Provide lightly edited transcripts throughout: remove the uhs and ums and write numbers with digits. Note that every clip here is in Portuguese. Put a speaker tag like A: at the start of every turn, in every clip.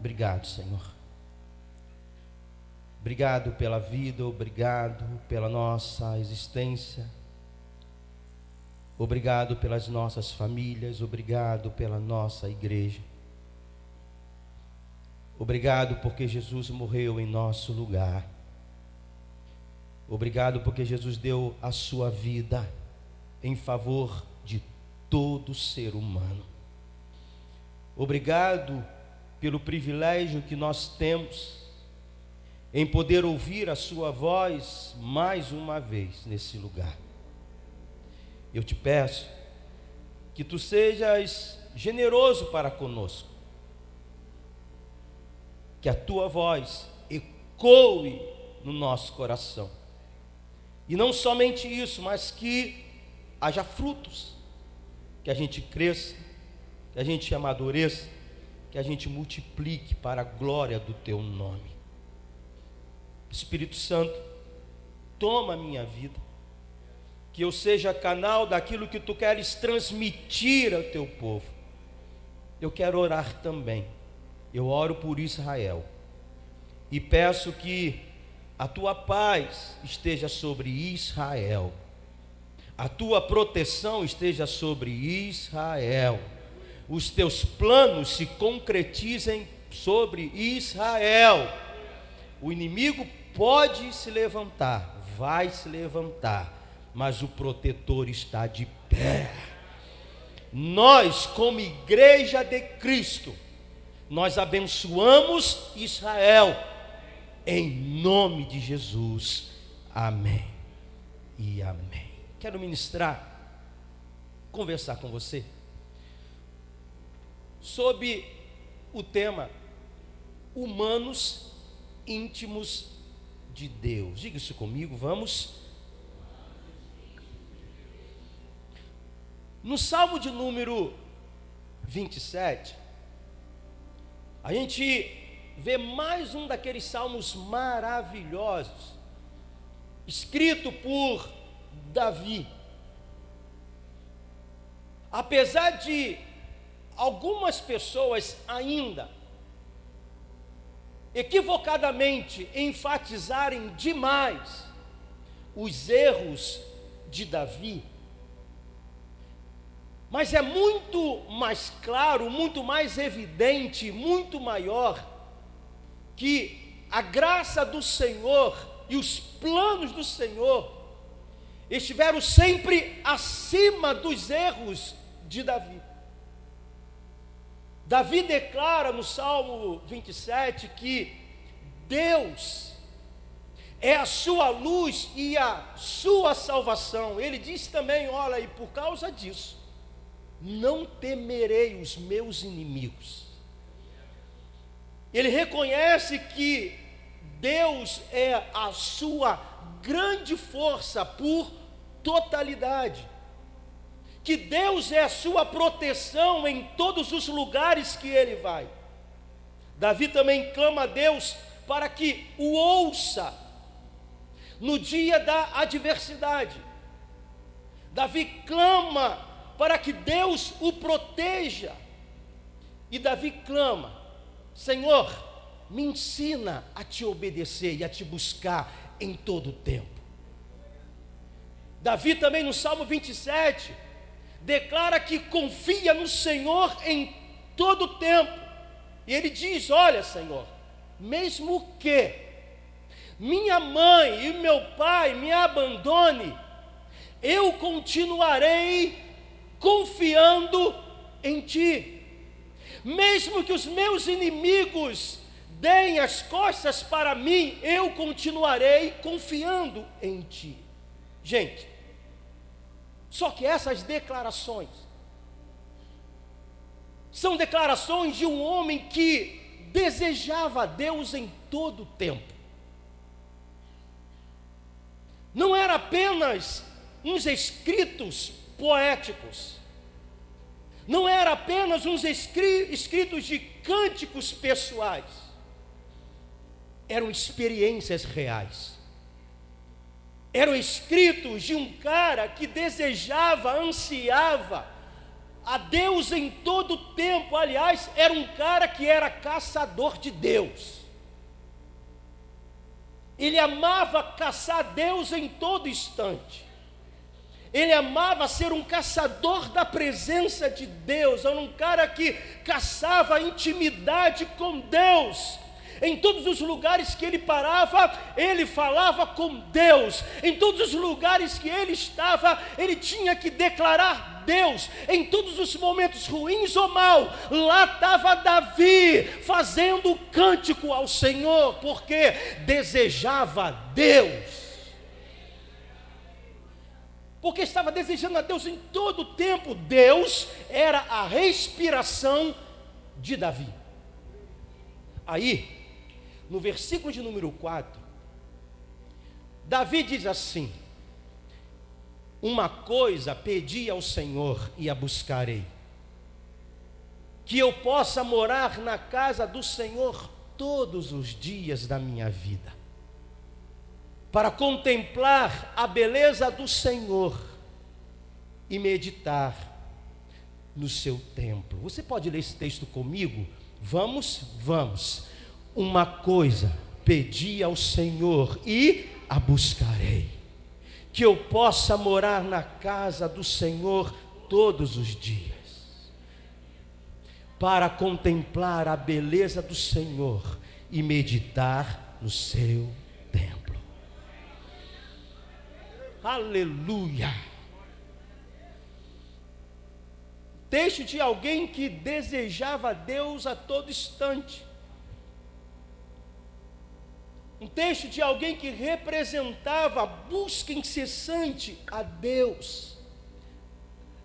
A: Obrigado, Senhor. Obrigado pela vida, obrigado pela nossa existência. Obrigado pelas nossas famílias, obrigado pela nossa igreja. Obrigado porque Jesus morreu em nosso lugar. Obrigado porque Jesus deu a sua vida em favor de todo ser humano. Obrigado pelo privilégio que nós temos em poder ouvir a sua voz mais uma vez nesse lugar. Eu te peço que tu sejas generoso para conosco, que a tua voz ecoe no nosso coração, e não somente isso, mas que haja frutos, que a gente cresça, que a gente amadureça, que a gente multiplique para a glória do teu nome. Espírito Santo, toma a minha vida, que eu seja canal daquilo que tu queres transmitir ao teu povo. Eu quero orar também. Eu oro por Israel e peço que a tua paz esteja sobre Israel, a tua proteção esteja sobre Israel, os teus planos se concretizem sobre Israel. O inimigo pode se levantar, vai se levantar, mas o protetor está de pé. Nós, como igreja de Cristo, nós abençoamos Israel, em nome de Jesus. Amém e amém. Quero ministrar, conversar com você sobre o tema humanos íntimos de Deus. Diga isso comigo, vamos. No Salmo de número 27, a gente vê mais um daqueles salmos maravilhosos, escrito por Davi. Apesar de algumas pessoas ainda equivocadamente enfatizarem demais os erros de Davi, mas é muito mais claro, muito mais evidente, muito maior, que a graça do Senhor e os planos do Senhor estiveram sempre acima dos erros de Davi. Davi declara no Salmo 27 que Deus é a sua luz e a sua salvação. Ele diz também, olha, e por causa disso, não temerei os meus inimigos. Ele reconhece que Deus é a sua grande força por totalidade, que Deus é a sua proteção em todos os lugares que ele vai. Davi também clama a Deus para que o ouça no dia da adversidade. Davi clama para que Deus o proteja. E Davi clama: Senhor, me ensina a te obedecer e a te buscar em todo o tempo. Davi também no Salmo 27 declara que confia no Senhor em todo o tempo. E ele diz: olha, Senhor, mesmo que minha mãe e meu pai me abandone, eu continuarei confiando em ti. Mesmo que os meus inimigos deem as costas para mim, eu continuarei confiando em ti. Gente, só que essas declarações são declarações de um homem que desejava a Deus em todo o tempo. Não era apenas uns escritos poéticos, não era apenas uns escritos de cânticos pessoais, eram experiências reais, eram escritos de um cara que desejava, ansiava a Deus em todo o tempo. Aliás, era um cara que era caçador de Deus. Ele amava caçar Deus em todo instante. Ele amava ser um caçador da presença de Deus. Era um cara que caçava intimidade com Deus. Em todos os lugares que ele parava, ele falava com Deus. Em todos os lugares que ele estava, ele tinha que declarar Deus. Em todos os momentos ruins ou mal, lá estava Davi fazendo cântico ao Senhor, porque desejava Deus. Porque estava desejando a Deus em todo o tempo. Deus era a respiração de Davi. Aí, no versículo de número 4, Davi diz assim: uma coisa pedi ao Senhor e a buscarei, que eu possa morar na casa do Senhor todos os dias da minha vida, para contemplar a beleza do Senhor e meditar no seu templo. Você pode ler esse texto comigo? Vamos. Uma coisa pedi ao Senhor e a buscarei, que eu possa morar na casa do Senhor todos os dias, para contemplar a beleza do Senhor e meditar no seu templo. Aleluia! Texto de alguém que desejava Deus a todo instante. Um texto de alguém que representava a busca incessante a Deus.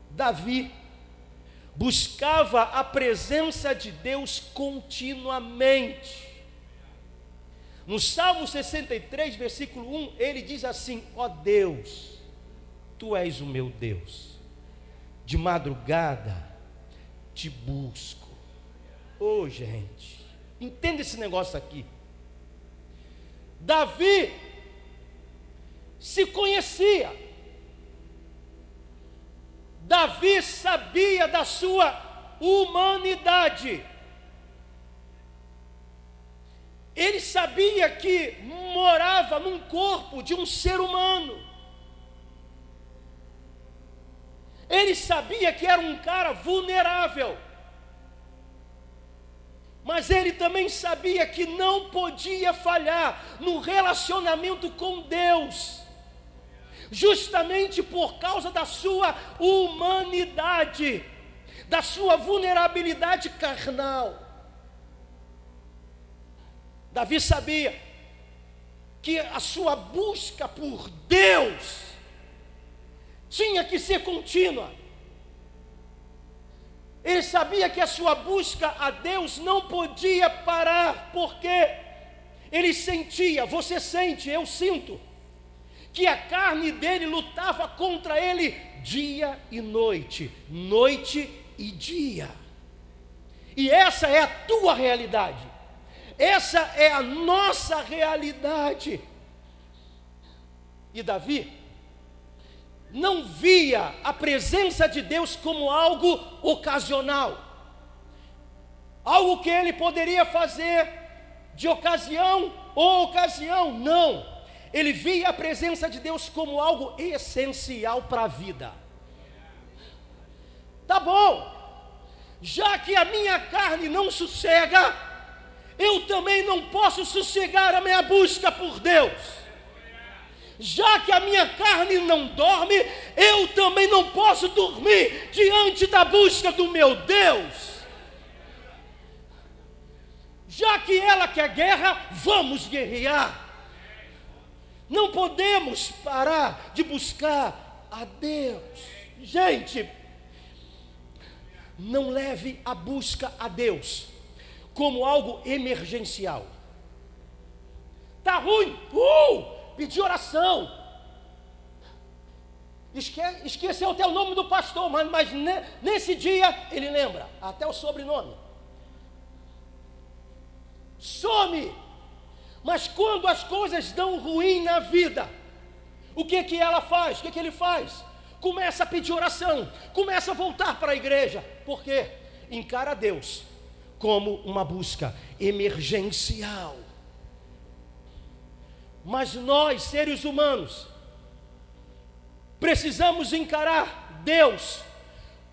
A: Davi buscava a presença de Deus continuamente. No Salmo 63, versículo 1, ele diz assim: ó Deus, Tu és o meu Deus, de madrugada te busco. Ô gente, entenda esse negócio aqui. Davi se conhecia, Davi sabia da sua humanidade, ele sabia que morava num corpo de um ser humano, ele sabia que era um cara vulnerável, mas ele também sabia que não podia falhar no relacionamento com Deus, justamente por causa da sua humanidade, da sua vulnerabilidade carnal. Davi sabia que a sua busca por Deus tinha que ser contínua. Ele sabia que a sua busca a Deus não podia parar, porque ele sentia, você sente, eu sinto, que a carne dele lutava contra ele dia e noite, noite e dia. E essa é a tua realidade, essa é a nossa realidade. E Davi não via a presença de Deus como algo ocasional, algo que ele poderia fazer de ocasião ou ocasião, não. Ele via a presença de Deus como algo essencial para a vida. Tá bom, já que a minha carne não sossega, eu também não posso sossegar a minha busca por Deus. Já que a minha carne não dorme, eu também não posso dormir diante da busca do meu Deus. Já que ela quer guerra, vamos guerrear. Não podemos parar de buscar a Deus. Gente, não leve a busca a Deus como algo emergencial. Tá ruim? Pedir oração. Esqueceu até o nome do pastor, mas nesse dia ele lembra até o sobrenome. Some. Mas quando as coisas dão ruim na vida, o que ela faz? O que ele faz? começa a pedir oração, começa a voltar para a igreja. Por quê? Encara Deus como uma busca emergencial. Mas nós, seres humanos, precisamos encarar Deus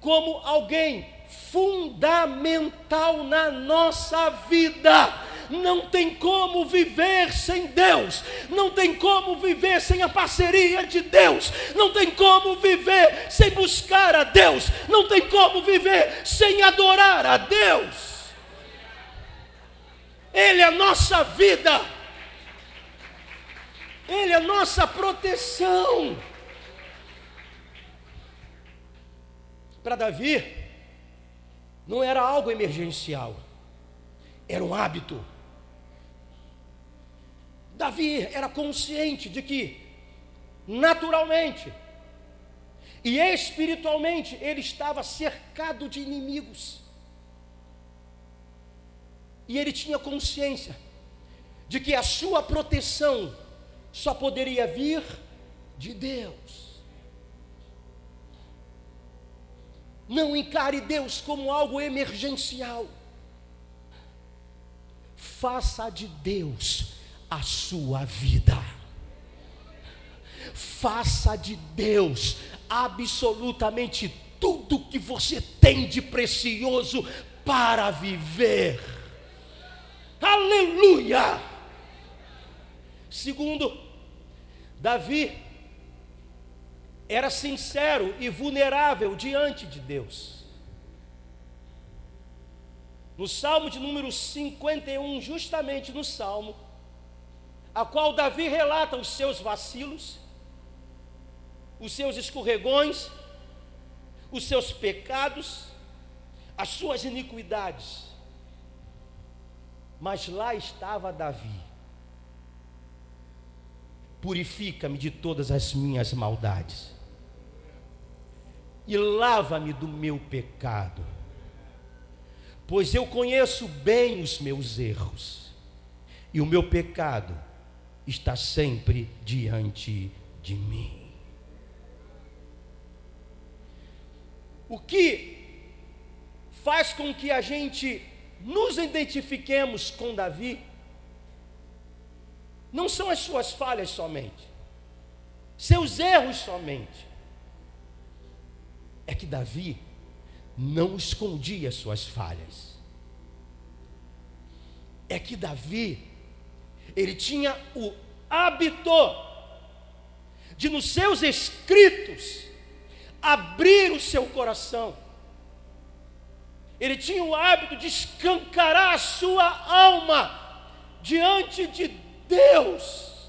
A: como alguém fundamental na nossa vida. Não tem como viver sem Deus, não tem como viver sem a parceria de Deus, não tem como viver sem buscar a Deus, não tem como viver sem adorar a Deus. Ele é a nossa vida, Ele é a nossa proteção. Para Davi, não era algo emergencial, era um hábito. Davi era consciente de que, naturalmente e espiritualmente, ele estava cercado de inimigos. E ele tinha consciência de que a sua proteção só poderia vir de Deus. Não encare Deus como algo emergencial. Faça de Deus a sua vida. Faça de Deus absolutamente tudo que você tem de precioso para viver. Aleluia! Segundo, Davi era sincero e vulnerável diante de Deus. No Salmo de número 51, justamente no Salmo, a qual Davi relata os seus vacilos, os seus escorregões, os seus pecados, as suas iniquidades. Mas lá estava Davi: purifica-me de todas as minhas maldades e lava-me do meu pecado, pois eu conheço bem os meus erros e o meu pecado está sempre diante de mim. O que faz com que a gente nos identifiquemos com Davi não são as suas falhas somente, seus erros somente. É que Davi não escondia as suas falhas. É que Davi, ele tinha o hábito de, nos seus escritos, abrir o seu coração. Ele tinha o hábito de escancarar a sua alma diante de Deus.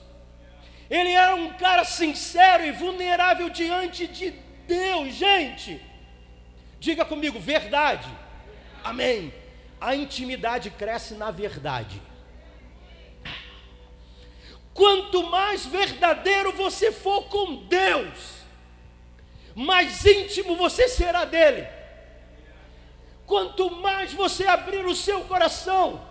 A: Ele era um cara sincero e vulnerável diante de Deus. Gente, diga comigo, verdade. Amém. A intimidade cresce na verdade. Quanto mais verdadeiro você for com Deus, mais íntimo você será dele. Quanto mais você abrir o seu coração,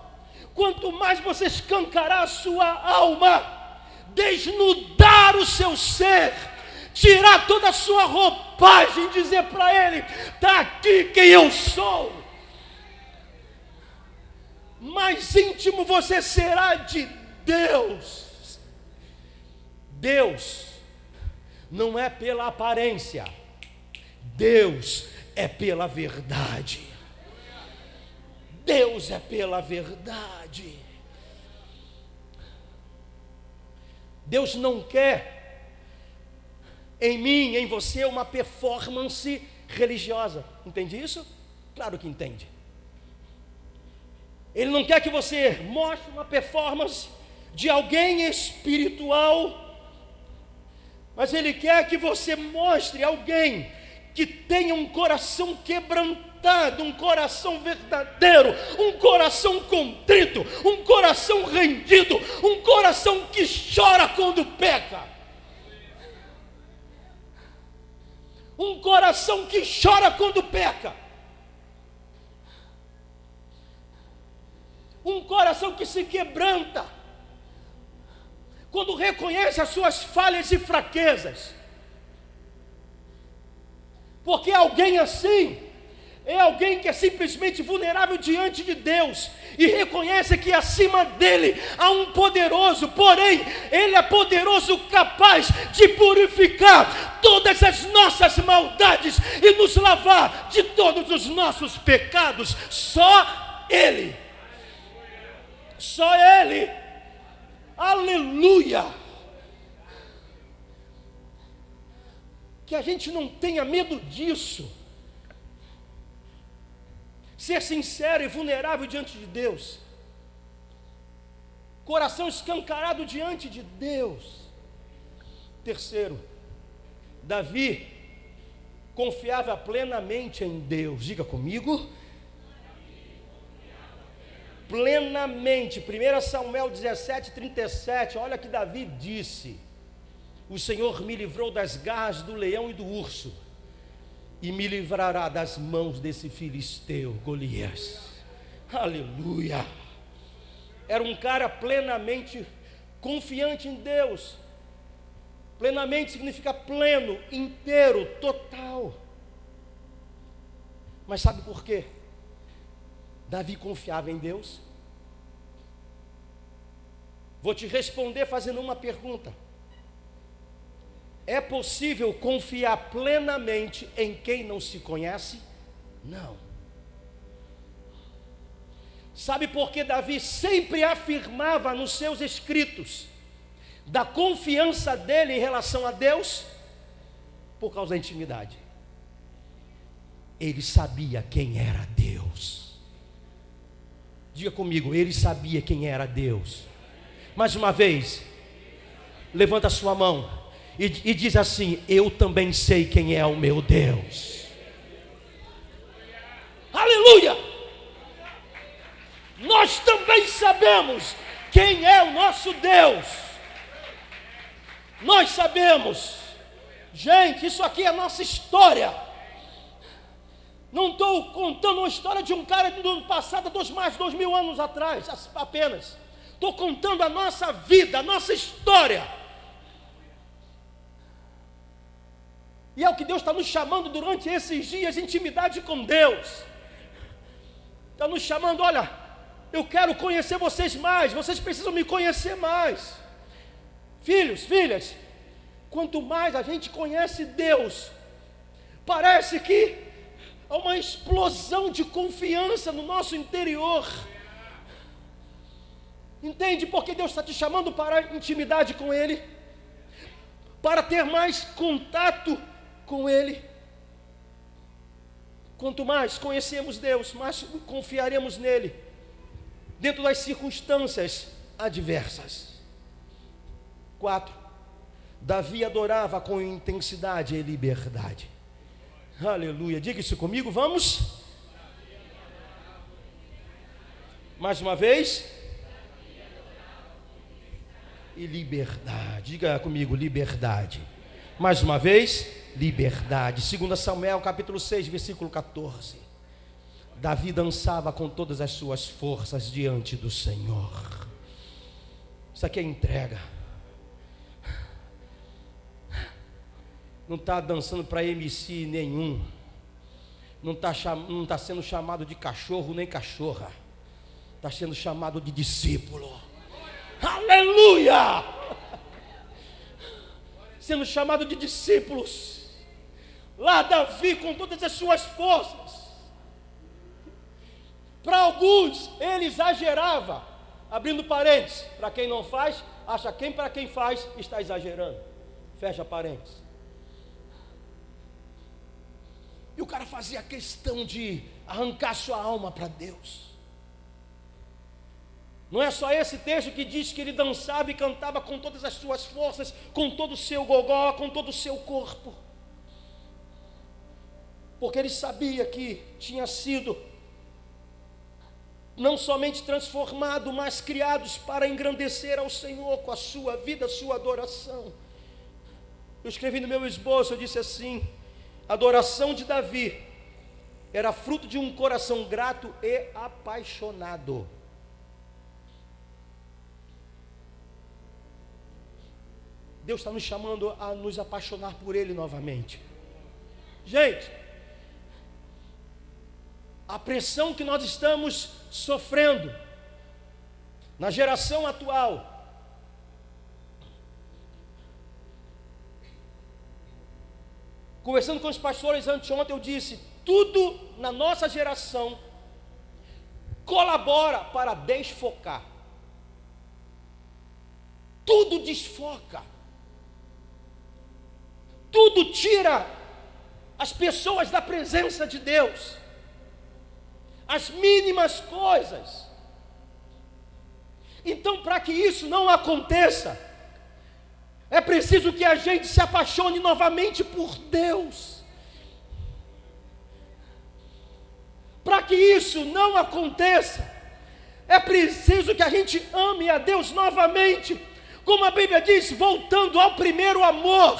A: quanto mais você escancarar a sua alma, desnudar o seu ser, tirar toda a sua roupagem, dizer para ele: está aqui quem eu sou, mais íntimo você será de Deus. Deus não é pela aparência, Deus é pela verdade. Deus é pela verdade. Deus não quer em mim, em você, uma performance religiosa. Entende isso? Claro que entende. Ele não quer que você mostre uma performance de alguém espiritual, mas Ele quer que você mostre alguém que tenha um coração quebrantado, um coração verdadeiro, um coração contrito, um coração rendido, um coração que chora quando peca. Um coração que chora quando peca. Um coração que se quebranta quando reconhece as suas falhas e fraquezas. Porque alguém assim é alguém que é simplesmente vulnerável diante de Deus e reconhece que acima dele há um poderoso, porém ele é poderoso, capaz de purificar todas as nossas maldades e nos lavar de todos os nossos pecados. Só ele, só ele. Aleluia. Que a gente não tenha medo disso. Ser sincero e vulnerável diante de Deus. Coração escancarado diante de Deus. Terceiro, Davi confiava plenamente em Deus. Diga comigo. Plenamente. 1 Samuel 17:37. Olha que Davi disse: o Senhor me livrou das garras do leão e do urso, e me livrará das mãos desse filisteu Golias. Aleluia. Era um cara plenamente confiante em Deus. Plenamente significa pleno, inteiro, total. Mas sabe por quê? Davi confiava em Deus. Vou te responder fazendo uma pergunta. É possível confiar plenamente em quem não se conhece? Não. Sabe por que Davi sempre afirmava nos seus escritos da confiança dele em relação a Deus? Por causa da intimidade. Ele sabia quem era Deus. Diga comigo, ele sabia quem era Deus. Mais uma vez, levanta a sua mão e diz assim: eu também sei quem é o meu Deus. Aleluia! Nós também sabemos quem é o nosso Deus. Nós sabemos. Gente, isso aqui é a nossa história. Não estou contando uma história de um cara do passado, mais de 2000 anos atrás, apenas. Estou contando a nossa vida, a nossa história. E é o que Deus está nos chamando durante esses dias, intimidade com Deus. Está nos chamando, olha, eu quero conhecer vocês mais, vocês precisam me conhecer mais. Filhos, filhas, quanto mais a gente conhece Deus, parece que há uma explosão de confiança no nosso interior. Entende? Porque Deus está te chamando para a intimidade com Ele, para ter mais contato com Ele. Quanto mais conhecemos Deus, mais confiaremos nele, dentro das circunstâncias adversas. 4. Davi adorava com intensidade e liberdade. Aleluia, diga isso comigo, vamos? Mais uma vez. E liberdade, diga comigo, liberdade. Mais uma vez, liberdade. 2 Samuel capítulo 6, versículo 14. Davi dançava com todas as suas forças diante do Senhor. Isso aqui é entrega. Não está dançando para MC nenhum. Não está sendo chamado de cachorro nem cachorra. Está sendo chamado de discípulo. Aleluia! Sendo chamado de discípulos. Lá Davi com todas as suas forças. Para alguns ele exagerava. Abrindo parênteses, para quem não faz, acha quem para quem faz está exagerando. Fecha parênteses. E o cara fazia questão de arrancar sua alma para Deus. Não é só esse texto que diz que ele dançava e cantava com todas as suas forças, com todo o seu gogó, com todo o seu corpo. Porque ele sabia que tinha sido não somente transformado, mas criados para engrandecer ao Senhor com a sua vida, a sua adoração. Eu escrevi no meu esboço, eu disse assim: a adoração de Davi era fruto de um coração grato e apaixonado. Deus está nos chamando a nos apaixonar por Ele novamente. Gente, a pressão que nós estamos sofrendo na geração atual, conversando com os pastores anteontem, eu disse: tudo na nossa geração colabora para desfocar. Tudo desfoca. Tudo tira as pessoas da presença de Deus. As mínimas coisas. Então, para que isso não aconteça, é preciso que a gente se apaixone novamente por Deus. Para que isso não aconteça, é preciso que a gente ame a Deus novamente, como a Bíblia diz, voltando ao primeiro amor.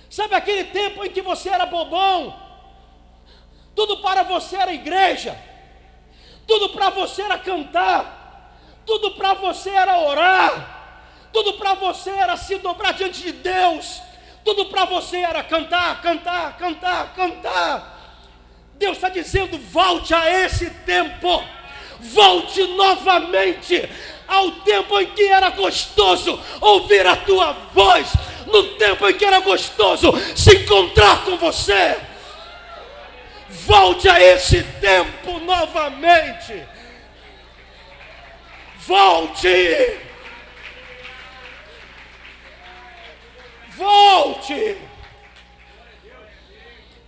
A: Sabe aquele tempo em que você era bobão? Tudo para você era igreja, tudo para você era cantar, tudo para você era orar, tudo para você era se dobrar diante de Deus, tudo para você era cantar, cantar, cantar, cantar. Deus está dizendo: volte a esse tempo, volte novamente ao tempo em que era gostoso ouvir a tua voz, no tempo em que era gostoso se encontrar com você. Volte a esse tempo novamente. Volte. Volte.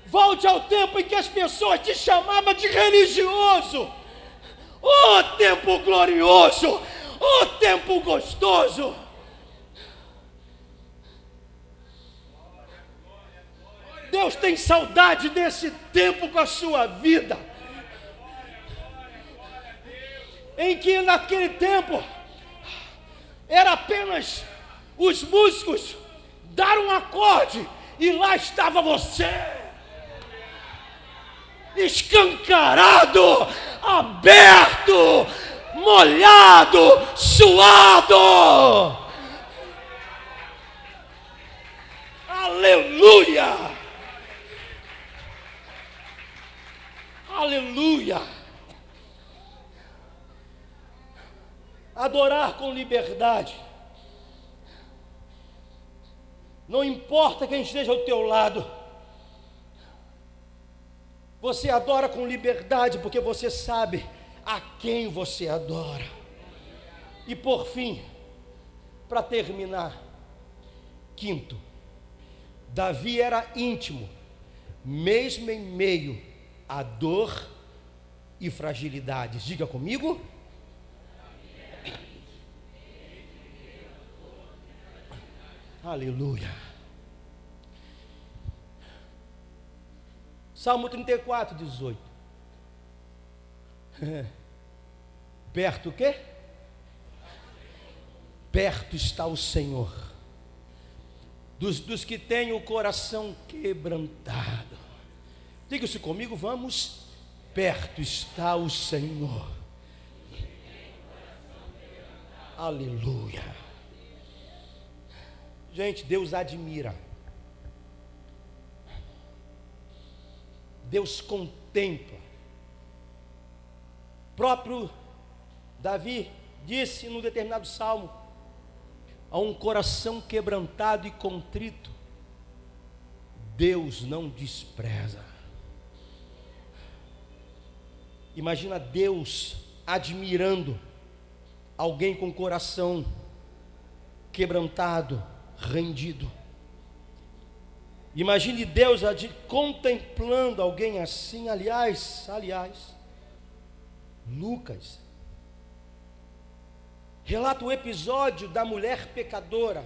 A: Volte ao tempo em que as pessoas te chamavam de religioso. Oh, tempo glorioso! Oh, tempo gostoso! Deus tem saudade desse tempo com a sua vida. Em que naquele tempo era apenas os músicos dar um acorde e lá estava você, escancarado, aberto, molhado, suado. Aleluia! Aleluia! Adorar com liberdade. Não importa quem esteja ao teu lado. Você adora com liberdade porque você sabe a quem você adora. E por fim, para terminar, quinto, Davi era íntimo, mesmo em meio à dor e fragilidades. Diga comigo. Aleluia. Salmo 34, 18. Perto o quê? Perto está o Senhor dos que têm o coração quebrantado. Diga-se comigo, vamos. Perto está o Senhor. Aleluia. Gente, Deus admira. Deus contempla. Próprio Davi disse num determinado salmo: a um coração quebrantado e contrito, Deus não despreza. Imagina Deus admirando alguém com coração quebrantado, rendido. Imagine Deus contemplando alguém assim. Aliás, Lucas relata o episódio da mulher pecadora,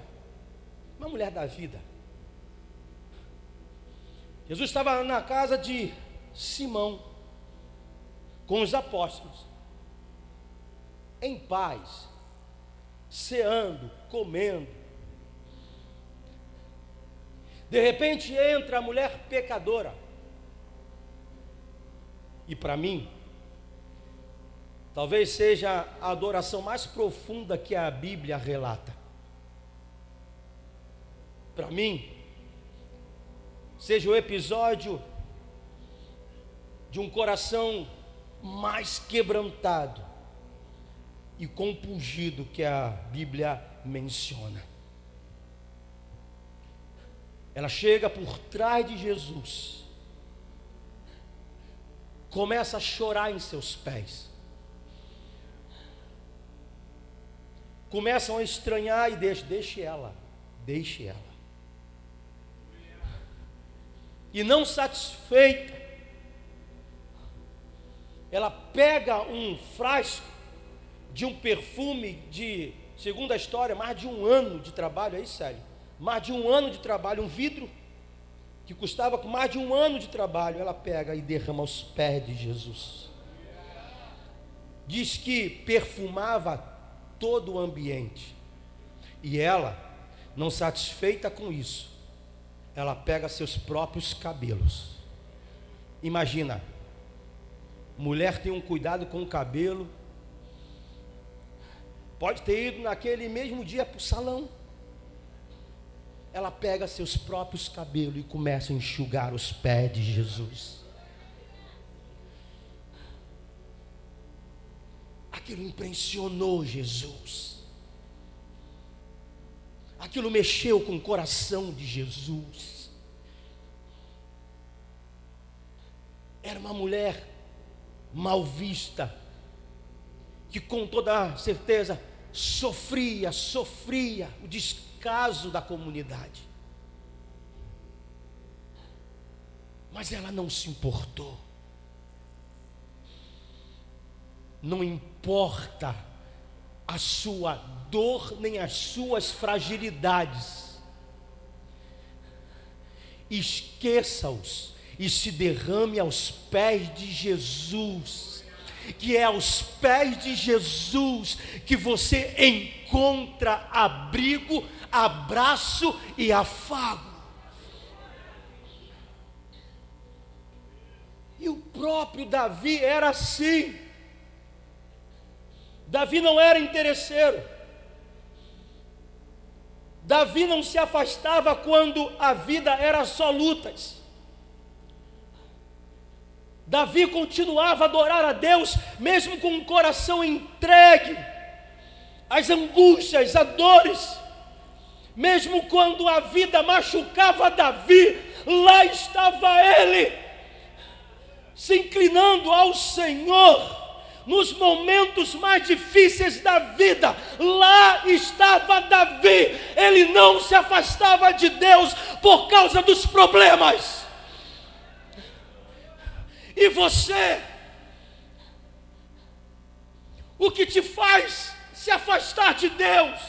A: uma mulher da vida. Jesus estava na casa de Simão com os apóstolos, em paz, ceando, comendo. De repente entra a mulher pecadora. E para mim, talvez seja a adoração mais profunda que a Bíblia relata. Para mim, seja o episódio de um coração mais quebrantado e compungido que a Bíblia menciona. Ela chega por trás de Jesus, começa a chorar em seus pés, começam a estranhar e deixe ela. E não satisfeita, ela pega um frasco de um perfume de, segundo a história, mais de 1 ano de trabalho, aí sério, mais de 1 ano de trabalho, um vidro que custava com mais de 1 ano de trabalho, ela pega e derrama aos pés de Jesus. Diz que perfumava todo o ambiente. E ela, não satisfeita com isso, ela pega seus próprios cabelos. Imagina, mulher tem um cuidado com o cabelo, pode ter ido naquele mesmo dia para o salão. Ela pega seus próprios cabelos e começa a enxugar os pés de Jesus. Aquilo impressionou Jesus. Aquilo mexeu com o coração de Jesus. Era uma mulher mal vista, que com toda certeza sofria o descaso da comunidade. Mas ela não se importou. Não importa a sua dor nem as suas fragilidades, esqueça-os e se derrame aos pés de Jesus, que é aos pés de Jesus que você encontra abrigo, abraço e afago. E o próprio Davi era assim. Davi não era interesseiro. Davi não se afastava quando a vida era só lutas. Davi continuava a adorar a Deus, mesmo com o coração entregue às angústias, às dores. Mesmo quando a vida machucava Davi, lá estava ele, se inclinando ao Senhor. Nos momentos mais difíceis da vida, lá estava Davi. Ele não se afastava de Deus por causa dos problemas. E você, o que te faz se afastar de Deus?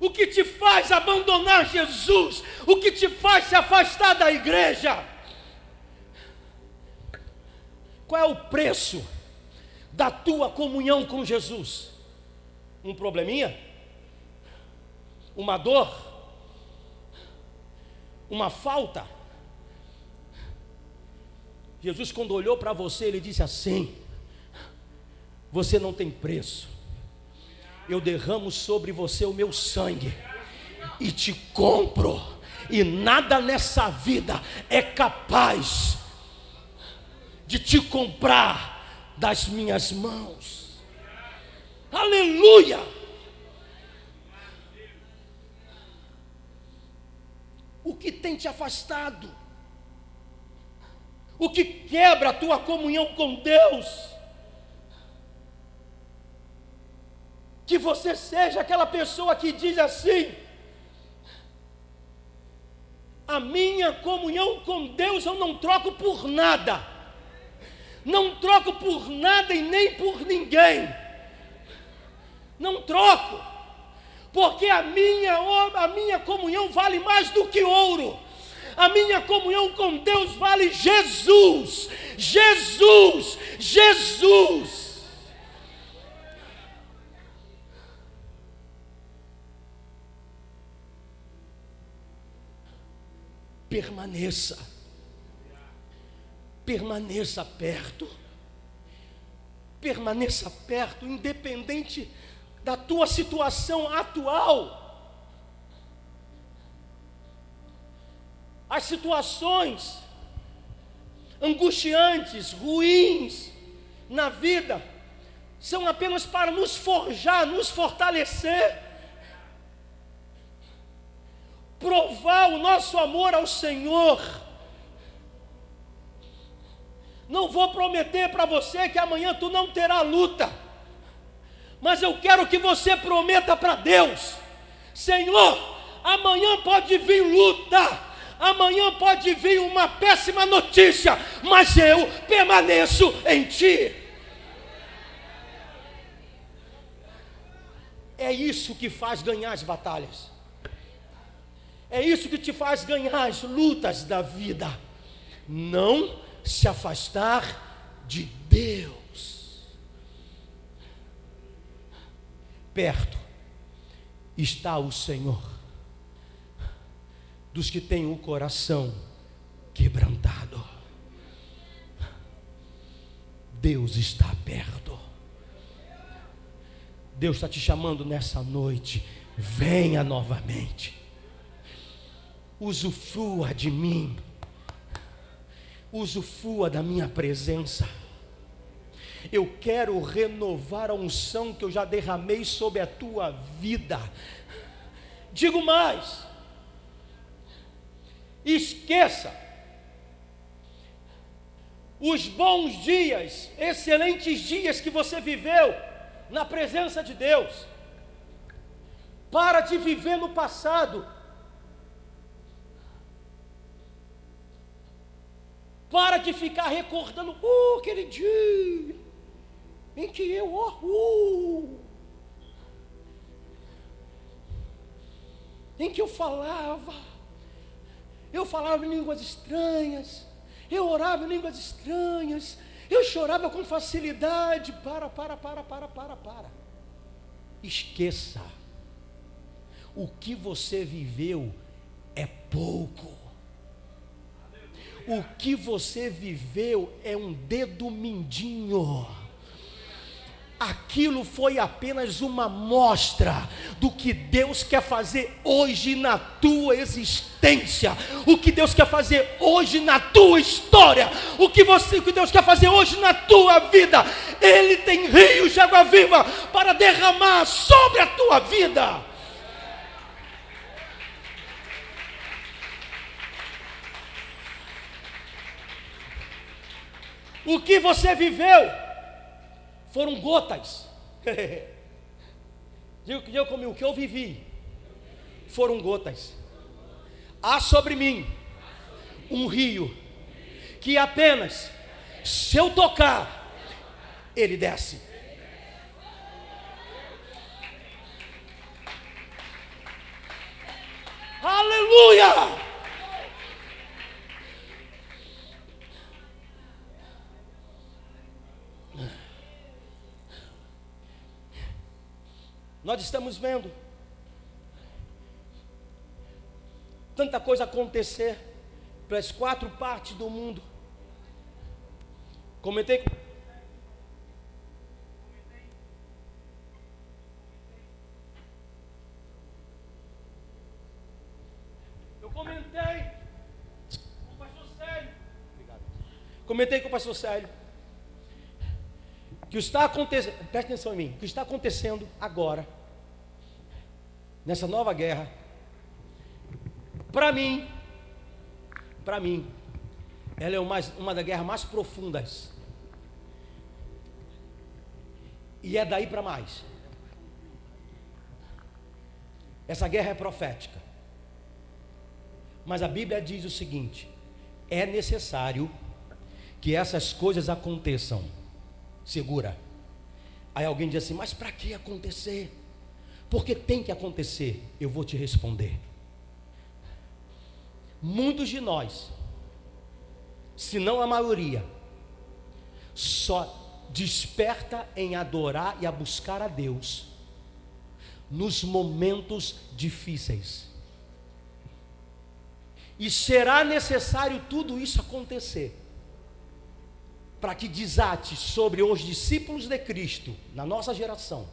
A: O que te faz abandonar Jesus? O que te faz se afastar da igreja? Qual é o preço da tua comunhão com Jesus? Um probleminha? Uma dor? Uma falta? Jesus, quando olhou para você, ele disse assim: você não tem preço. Eu derramo sobre você o meu sangue e te compro, e nada nessa vida é capaz de te comprar das minhas mãos. Aleluia! O que tem te afastado? O que quebra a tua comunhão com Deus? Que você seja aquela pessoa que diz assim: a minha comunhão com Deus eu não troco por nada. Não troco por nada e nem por ninguém. Não troco, porque a minha comunhão vale mais do que ouro. A minha comunhão com Deus vale Jesus. Jesus, Jesus. Permaneça perto. Permaneça perto, independente da tua situação atual. As situações angustiantes, ruins na vida, são apenas para nos forjar, nos fortalecer, provar o nosso amor ao Senhor. Não vou prometer para você que amanhã tu não terá luta, mas eu quero que você prometa para Deus: Senhor, amanhã pode vir luta, amanhã pode vir uma péssima notícia, mas eu permaneço em Ti. É isso que faz ganhar as batalhas, é isso que te faz ganhar as lutas da vida. Não se afastar de Deus. Perto está o Senhor dos que têm o coração quebrantado. Deus está perto. Deus está te chamando nessa noite. Venha novamente, usufrua de mim, usufrua da minha presença. Eu quero renovar a unção que eu já derramei sobre a tua vida. Digo mais, esqueça os bons dias, excelentes dias que você viveu na presença de Deus. Para de viver no passado. Para de ficar recordando aquele dia em que em que eu falava em línguas estranhas, eu orava em línguas estranhas, eu chorava com facilidade. Para. Esqueça. O que você viveu é pouco. O que você viveu é um dedo mindinho. Aquilo foi apenas uma amostra do que Deus quer fazer hoje na tua existência, o que Deus quer fazer hoje na tua história, o que Deus quer fazer hoje na tua vida. Ele tem rios de água viva para derramar sobre a tua vida. O que você viveu foram gotas. Diga comigo, o que eu vivi foram gotas. Há sobre mim um rio que apenas, se eu tocar, ele desce. Aleluia! Nós estamos vendo tanta coisa acontecer pelas 4 partes do mundo. Comentei com o pastor Célio. Comentei com o pastor Célio que está acontecendo, preste atenção em mim, o que está acontecendo agora, nessa nova guerra, para mim, ela é uma das guerras mais profundas, e é daí para mais. Essa guerra é profética, mas a Bíblia diz o seguinte: é necessário que essas coisas aconteçam. Segura. Aí alguém diz assim: mas para que acontecer? Porque tem que acontecer. Eu vou te responder. Muitos de nós, se não a maioria, só desperta em adorar e a buscar a Deus nos momentos difíceis. E será necessário tudo isso acontecer para que desate sobre os discípulos de Cristo, na nossa geração,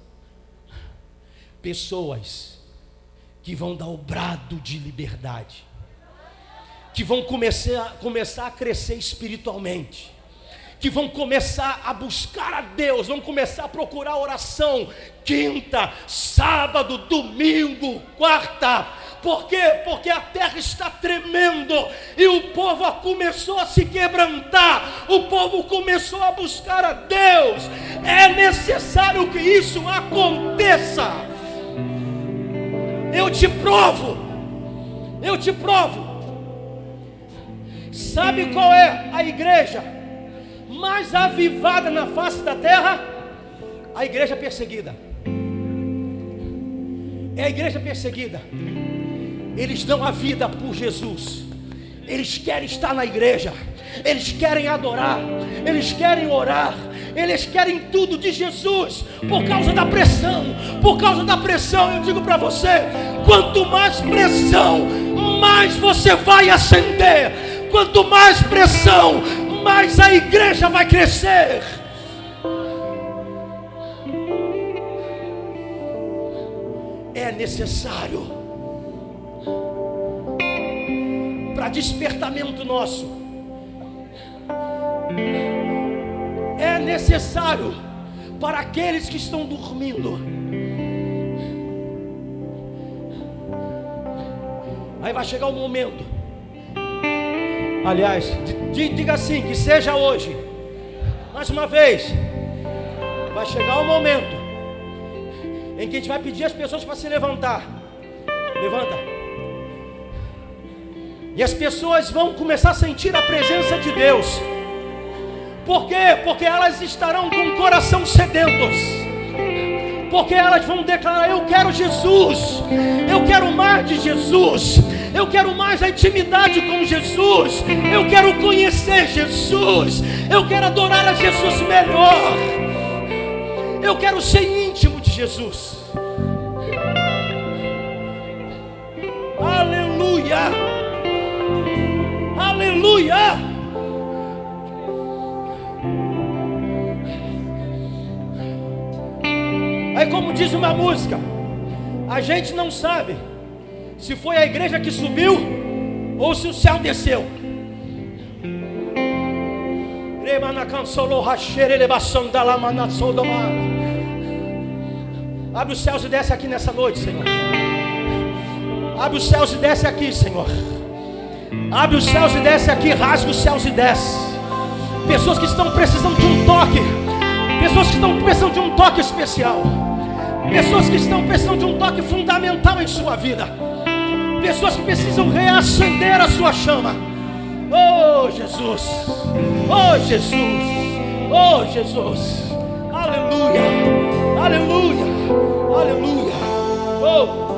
A: pessoas que vão dar o brado de liberdade, que vão começar a crescer espiritualmente, que vão começar a buscar a Deus, vão começar a procurar oração, quinta, sábado, domingo, quarta. Por quê? Porque a terra está tremendo, e o povo começou a se quebrantar, o povo começou a buscar a Deus. É necessário que isso aconteça. Eu te provo. Sabe qual é a igreja mais avivada na face da terra? A igreja perseguida. É a igreja perseguida. Eles dão a vida por Jesus. Eles querem estar na igreja. Eles querem adorar. Eles querem orar. Eles querem tudo de Jesus. Por causa da pressão. Eu digo para você: quanto mais pressão, mais você vai ascender. Quanto mais pressão, mais a igreja vai crescer. É necessário, para despertamento nosso, é necessário para aqueles que estão dormindo. Aí vai chegar o momento, aliás, diga assim, que seja hoje, mais uma vez, vai chegar o momento em que a gente vai pedir às pessoas para se levantar. Levanta. E as pessoas vão começar a sentir a presença de Deus. Por quê? Porque elas estarão com o coração sedentos. Porque elas vão declarar: eu quero Jesus, eu quero mais de Jesus, eu quero mais a intimidade com Jesus, eu quero conhecer Jesus, eu quero adorar a Jesus melhor, eu quero ser íntimo de Jesus. Aleluia, aleluia. Aí, como diz uma música, a gente não sabe se foi a igreja que subiu ou se o céu desceu. Abre os céus e desce aqui nessa noite, Senhor. Abre os céus e desce aqui, Senhor. Abre os céus e desce aqui, rasga os céus e desce. Pessoas que estão precisando de um toque, pessoas que estão precisando de um toque especial, pessoas que estão precisando de um toque fundamental em sua vida, pessoas que precisam reacender a sua chama. Oh Jesus, oh Jesus, oh Jesus, aleluia, aleluia, aleluia. Oh.